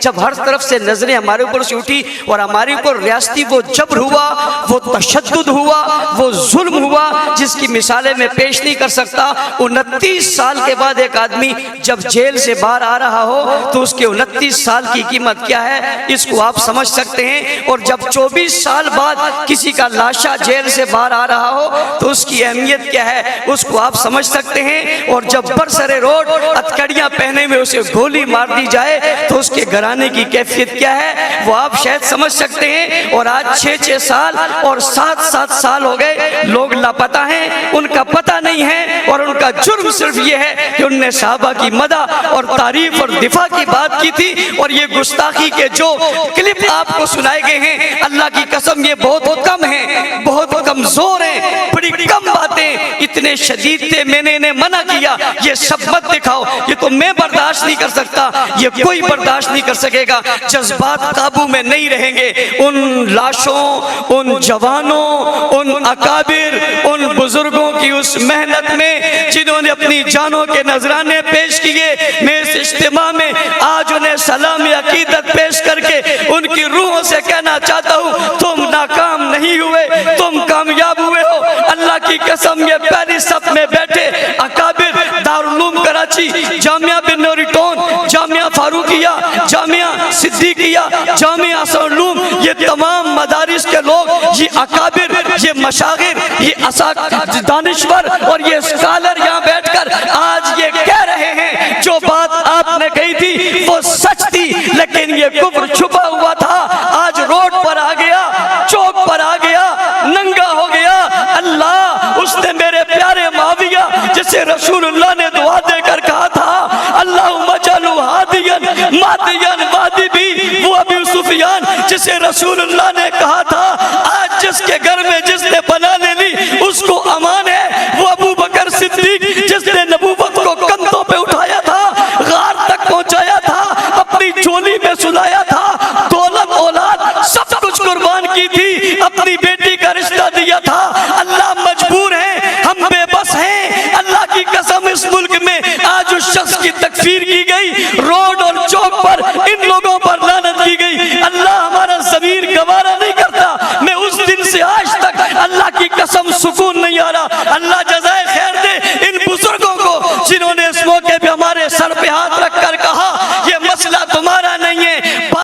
جب ہر طرف سے نظریں ہمارے اوپر سے اٹھی اور ہمارے اوپر ریاستی وہ جبر ہوا، وہ تشدد ہوا، وہ ظلم ہوا جس کی مثالیں میں پیش نہیں کر سکتا۔ 29 سال کے بعد ایک آدمی جب جیل سے باہر آ رہا ہو تو اس کے 29 سال کی قیمت کیا ہے، اس کو آپ سمجھ سکتے ہیں۔ اور جب 24 سال بعد کسی کا لاشا جیل سے باہر آ رہا ہو تو اس کی اہمیت کیا ہے، اس کو آپ سمجھ سکتے ہیں۔ اور جب برسر روڈ ہتھکڑیاں پہنے ہوئے اسے گولی مار دی جائے تو اس کے گھرانے کی کیفیت کیا ہے، وہ آپ شاید سمجھ سکتے ہیں۔ اور آج 6 سال اور 7 سال ہو گئے، لوگ لاپتہ ہیں، ان کا پتہ نہیں ہے، اور ان کا جرم صرف یہ ہے کہ ان نے صحابہ کی مدح اور تعریف اور دفاع کی بات کی تھی۔ اور یہ گستاخی کے جو کلپ آپ کو سنائے گئے ہیں، اللہ کی قسم یہ بہت کم ہیں، بہت کمزور ہیں، بڑی کم باتیں اتنے شدید تھے، میں نے انہیں منع کیا یہ سب مت دکھاؤ، یہ تو میں برداشت نہیں کر سکتا، یہ کوئی برداشت نہیں کر سکے گا۔ جذبات قابو میں نہیں رہیں گے، ان لاشوں، ان جوانوں، ان اکابر، ان بزرگوں کی اس محنت میں جنہوں نے اپنی جانوں کے نذرانے پیش کیے، میں اس اجتماع میں آج انہیں سلام عقیدت پیش کر کے ان کی روحوں سے کہنا چاہتا ہوں، تم ناکام نہیں ہوئے، تم کامیاب ہوئے ہو۔ اللہ کی قسم یہ پہلی صف میں بیٹھے اکابر، دارالعلوم کراچی، جامعہ بن نوری ٹون، جامعہ فاروقیہ، جامعہ صدیقیہ، جامعہ حسن العلوم، یہ تمام مدارس کے لوگ، یہ اکابر، یہ مشاغر، یہ دانشور اور یہ اسکالر یہاں بیٹھ کر آج یہ کہہ رہے ہیں جو بات آپ نے کہی تھی وہ سچ تھی، لیکن یہ کفر چھپا ہوا تھا، آج روڈ پر آ گیا، چوک پر آ گیا، ننگا ہو گیا۔ اللہ اس نے میرے پیارے معاویہ جسے رسول اللہ نے دعا دے کر کہا تھا اللہم اجعلہ ہادیا مہدیا مہدی بھی، وہ ابو سفیان جسے رسول اللہ نے کہا تھا آج جس کے گھر میں جس نے بنایا